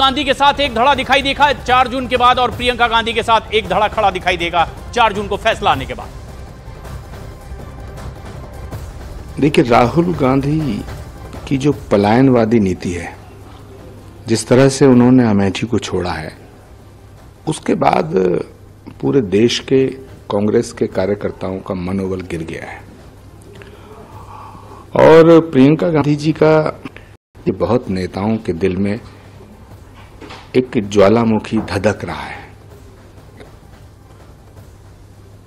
गांधी के साथ एक धड़ा दिखाई देगा 4 जून के बाद, और प्रियंका गांधी के साथ एक धड़ा खड़ा दिखाई देगा 4 जून को फैसला आने के बाद। देखिए, राहुल गांधी की जो पलायनवादी नीति है, जिस तरह से उन्होंने अमेठी को छोड़ा है, उसके बाद पूरे देश के कांग्रेस के कार्यकर्ताओं का मनोबल गिर गया है। और प्रियंका गांधी जी का ये बहुत नेताओं के दिल में एक ज्वालामुखी धधक रहा है।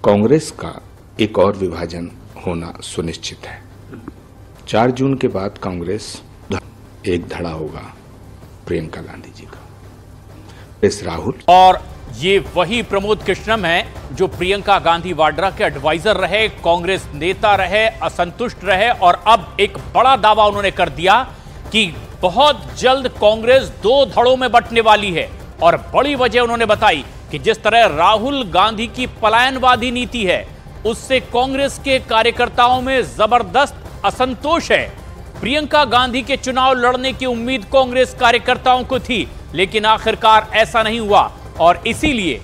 कांग्रेस का एक और विभाजन होना सुनिश्चित है। 4 जून के बाद कांग्रेस एक धड़ा होगा प्रियंका गांधी जी का। एस राहुल और ये वही प्रमोद कृष्णम है जो प्रियंका गांधी वाड्रा के एडवाइजर रहे, कांग्रेस नेता रहे, असंतुष्ट रहे, और अब एक बड़ा दावा उन्होंने कर दिया कि बहुत जल्द कांग्रेस 2 धड़ों में बंटने वाली है। और बड़ी वजह उन्होंने बताई कि जिस तरह राहुल गांधी की पलायनवादी नीति है, उससे कांग्रेस के कार्यकर्ताओं में जबरदस्त असंतोष है। प्रियंका गांधी के चुनाव लड़ने की उम्मीद कांग्रेस कार्यकर्ताओं को थी, लेकिन आखिरकार ऐसा नहीं हुआ, और इसीलिए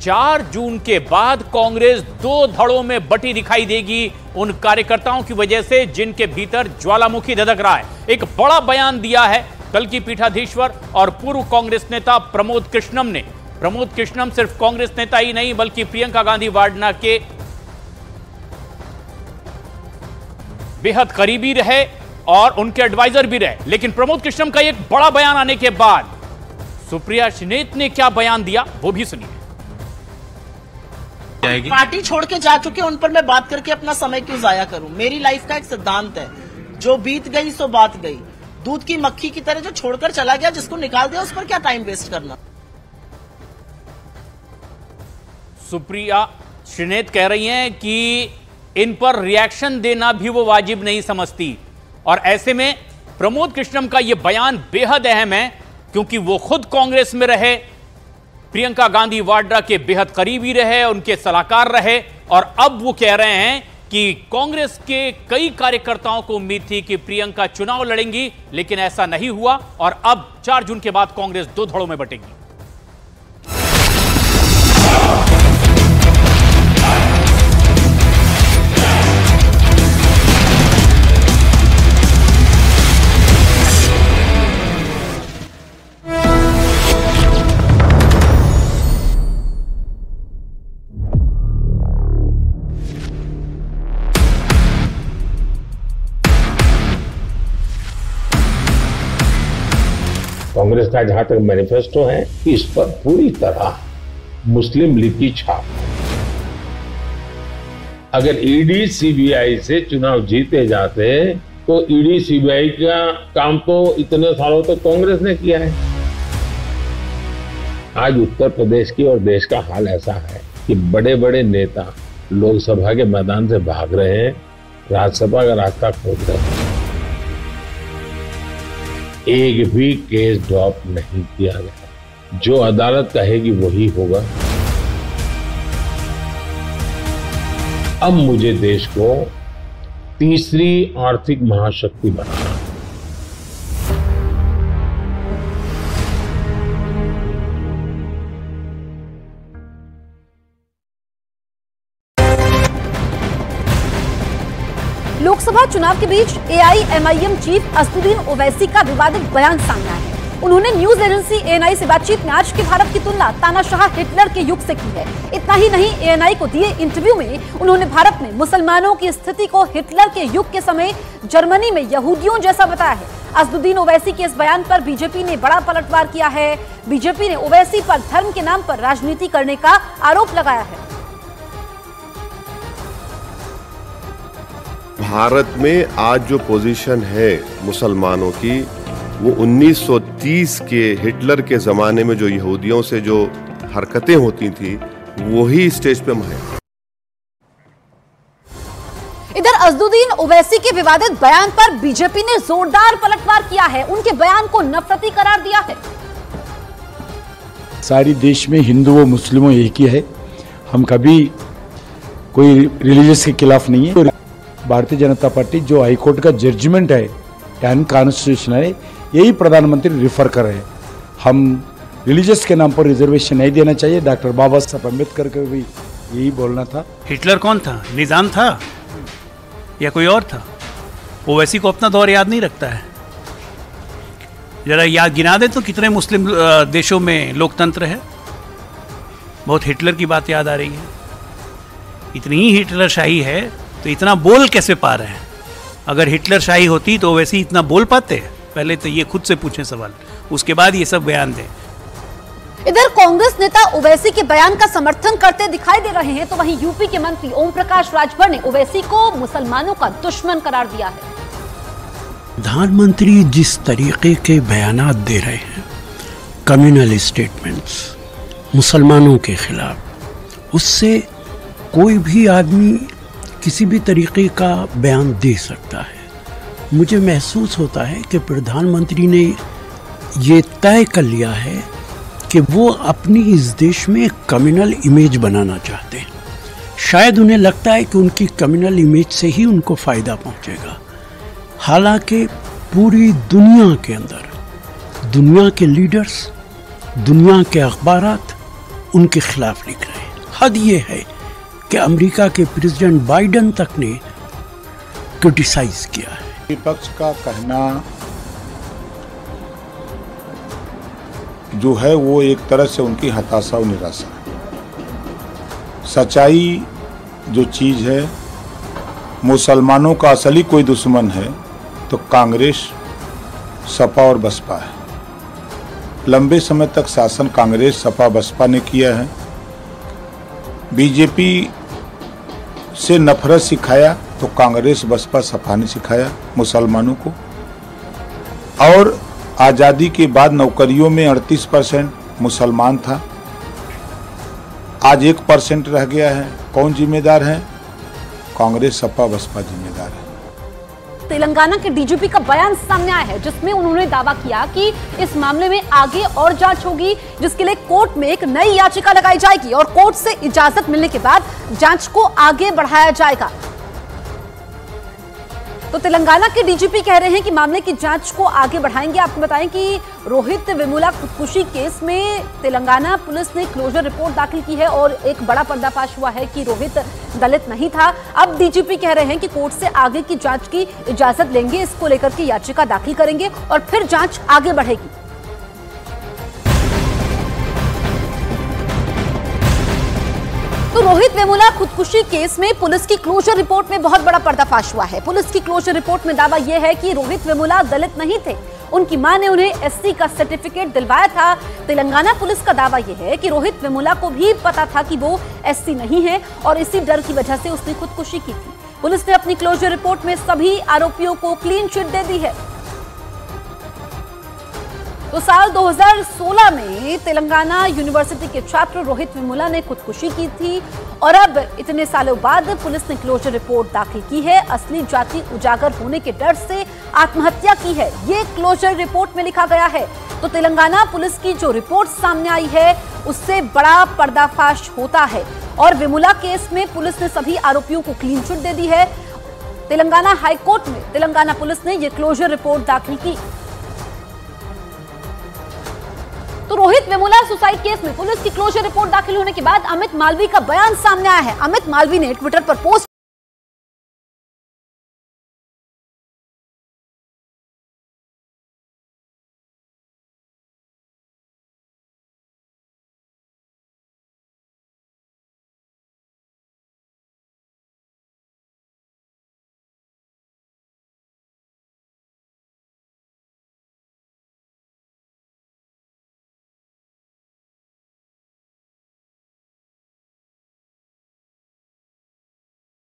4 जून के बाद कांग्रेस 2 धड़ों में बटी दिखाई देगी उन कार्यकर्ताओं की वजह से जिनके भीतर ज्वालामुखी धधक रहा है। एक बड़ा बयान दिया है कल की पीठाधीश्वर और पूर्व कांग्रेस नेता प्रमोद कृष्णम ने। प्रमोद कृष्णम सिर्फ कांग्रेस नेता ही नहीं, बल्कि प्रियंका गांधी वाड्रा के बेहद करीबी रहे और उनके एडवाइजर भी रहे। लेकिन प्रमोद कृष्णम का एक बड़ा बयान आने के बाद सुप्रिया श्रीनेत ने क्या बयान दिया, वो भी सुनिए। पार्टी छोड़ के जा चुके, उन पर मैं बात करके अपना समय क्यों जाया करूं। मेरी लाइफ का एक सिद्धांत है, जो बीत गई सो बात गई। दूध की मक्खी की तरह जो छोड़कर चला गया, जिसको निकाल दिया, उस पर क्या टाइम वेस्ट करना। सुप्रिया श्रीनेत कह रही हैं कि इन पर रिएक्शन देना भी वो वाजिब नहीं समझती, और ऐसे में प्रमोद कृष्णम का यह बयान बेहद अहम है, क्योंकि वो खुद कांग्रेस में रहे, प्रियंका गांधी वाड्रा के बेहद करीबी रहे, उनके सलाहकार रहे, और अब वो कह रहे हैं कि कांग्रेस के कई कार्यकर्ताओं को उम्मीद थी कि प्रियंका चुनाव लड़ेंगी, लेकिन ऐसा नहीं हुआ, और अब 4 जून के बाद कांग्रेस 2 धड़ों में बटेगी। कांग्रेस का जहां तक मैनिफेस्टो है, इस पर पूरी तरह मुस्लिम लीग की छाप। अगर ईडी सीबीआई से चुनाव जीते जाते तो ईडी सीबीआई का काम तो इतने सालों तक कांग्रेस ने किया है। आज उत्तर प्रदेश की और देश का हाल ऐसा है कि बड़े बड़े नेता लोकसभा के मैदान से भाग रहे हैं, राज्यसभा का रास्ता खोज रहे हैं। एक भी केस ड्रॉप नहीं किया गया। जो अदालत कहेगी वही होगा। अब मुझे देश को तीसरी आर्थिक महाशक्ति बनाना। लोकसभा चुनाव के बीच एआईएमआईएम चीफ असदुद्दीन ओवैसी का विवादित बयान सामने आया है। उन्होंने न्यूज एजेंसी एएनआई से बातचीत में आज के भारत की तुलना तानाशाह हिटलर के युग से की है। इतना ही नहीं, एएनआई को दिए इंटरव्यू में उन्होंने भारत में मुसलमानों की स्थिति को हिटलर के युग के समय जर्मनी में यहूदियों जैसा बताया है। असदुद्दीन ओवैसी के इस बयान पर बीजेपी ने बड़ा पलटवार किया है। बीजेपी ने ओवैसी पर धर्म के नाम पर राजनीति करने का आरोप लगाया है। भारत में आज जो पोजीशन है मुसलमानों की, वो 1930 के हिटलर के जमाने में जो यहूदियों से जो हरकतें होती थी, वही स्टेज पे है। इधर असदुद्दीन ओवैसी के विवादित बयान पर बीजेपी ने जोरदार पलटवार किया है। उनके बयान को नफरती करार दिया है। सारी देश में हिंदू व मुस्लिमों एक ही है। हम कभी कोई रिलीजियस के खिलाफ नहीं है। भारतीय जनता पार्टी जो हाईकोर्ट का जजमेंट है, अनकॉन्स्टिट्यूशनल है, यही प्रधानमंत्री रिफर कर रहे हैं। हम रिलीजियस के नाम पर रिजर्वेशन नहीं देना चाहिए। डॉक्टर बाबा साहब अम्बेडकर को भी यही बोलना था। हिटलर कौन था? निजाम था या कोई और था? ओवैसी को अपना दौर याद नहीं रखता है। जरा याद गिना दे तो कितने मुस्लिम देशों में लोकतंत्र है। बहुत हिटलर की बात याद आ रही है। इतनी ही हिटलर शाही है तो इतना बोल कैसे पा रहे हैं? अगर हिटलर शाही होती तो ओवैसी इतना बोल पाते? पहले तो ये खुद से पूछें सवाल, उसके बाद ये सब बयान दें। इधर कांग्रेस नेता ओवैसी के बयान का समर्थन करते दिखाई दे रहे हैं, तो वहीं यूपी के मंत्री ओम प्रकाश राजभर ने ओवैसी को मुसलमानों का दुश्मन करार दिया है। प्रधानमंत्री जिस तरीके के बयानात दे रहे हैं, कम्युनल स्टेटमेंट्स मुसलमानों के खिलाफ, उससे कोई भी आदमी किसी भी तरीके का बयान दे सकता है। मुझे महसूस होता है कि प्रधानमंत्री ने ये तय कर लिया है कि वो अपनी इस देश में कम्युनल इमेज बनाना चाहते हैं। शायद उन्हें लगता है कि उनकी कम्युनल इमेज से ही उनको फ़ायदा पहुंचेगा। हालांकि पूरी दुनिया के अंदर दुनिया के लीडर्स, दुनिया के अखबारात उनके खिलाफ लिख रहे हैं। हद ये है कि अमेरिका के प्रेसिडेंट बाइडेन तक ने क्रिटिसाइज किया है। विपक्ष का कहना जो है वो एक तरह से उनकी हताशा और निराशा है। सच्चाई जो चीज़ है, मुसलमानों का असली कोई दुश्मन है तो कांग्रेस, सपा और बसपा है। लंबे समय तक शासन कांग्रेस, सपा, बसपा ने किया है। बीजेपी से नफरत सिखाया तो कांग्रेस, बसपा, सपा ने सिखाया मुसलमानों को। और आज़ादी के बाद नौकरियों में 38% मुसलमान था, आज 1% रह गया है। कौन जिम्मेदार है? कांग्रेस, सपा, बसपा जिम्मेदार है। तेलंगाना के डीजीपी का बयान सामने आया है, जिसमें उन्होंने दावा किया कि इस मामले में आगे और जांच होगी, जिसके लिए कोर्ट में एक नई याचिका लगाई जाएगी और कोर्ट से इजाजत मिलने के बाद जांच को आगे बढ़ाया जाएगा। तो तेलंगाना के डीजीपी कह रहे हैं कि मामले की जांच को आगे बढ़ाएंगे। आपको बताएं कि रोहित वेमुला खुदकुशी केस में तेलंगाना पुलिस ने क्लोजर रिपोर्ट दाखिल की है और एक बड़ा पर्दाफाश हुआ है कि रोहित दलित नहीं था। अब डीजीपी कह रहे हैं कि कोर्ट से आगे की जांच की इजाजत लेंगे, इसको लेकर के याचिका दाखिल करेंगे और फिर जांच आगे बढ़ेगी। तो रोहित वेमुला खुदकुशी केस में पुलिस की क्लोजर रिपोर्ट में बहुत बड़ा पर्दाफाश हुआ है। पुलिस की क्लोजर रिपोर्ट में दावा यह है कि रोहित वेमुला दलित नहीं थे, उनकी मां ने उन्हें एससी का सर्टिफिकेट दिलवाया था। तेलंगाना पुलिस का दावा यह है कि रोहित वेमुला को भी पता था कि वो एससी नहीं है और इसी डर की वजह से उसने खुदकुशी की थी। पुलिस ने अपनी क्लोजर रिपोर्ट में सभी आरोपियों को क्लीन चिट दे दी है। तो साल 2016 में तेलंगाना यूनिवर्सिटी के छात्र रोहित वेमुला ने खुदकुशी की थी और अब इतने सालों बाद पुलिस ने क्लोजर रिपोर्ट दाखिल की है। असली जाति उजागर होने के डर से आत्महत्या की है, ये क्लोजर रिपोर्ट में लिखा गया है। तो तेलंगाना पुलिस की जो रिपोर्ट सामने आई है उससे बड़ा पर्दाफाश होता है और वेमुला केस में पुलिस ने सभी आरोपियों को क्लीन चिट दे दी है। तेलंगाना हाईकोर्ट में तेलंगाना पुलिस ने यह क्लोजर रिपोर्ट दाखिल की। तो रोहित वेमुला सुसाइड केस में पुलिस की क्लोजर रिपोर्ट दाखिल होने के बाद अमित मालवी का बयान सामने आया है। अमित मालवी ने ट्विटर पर पोस्ट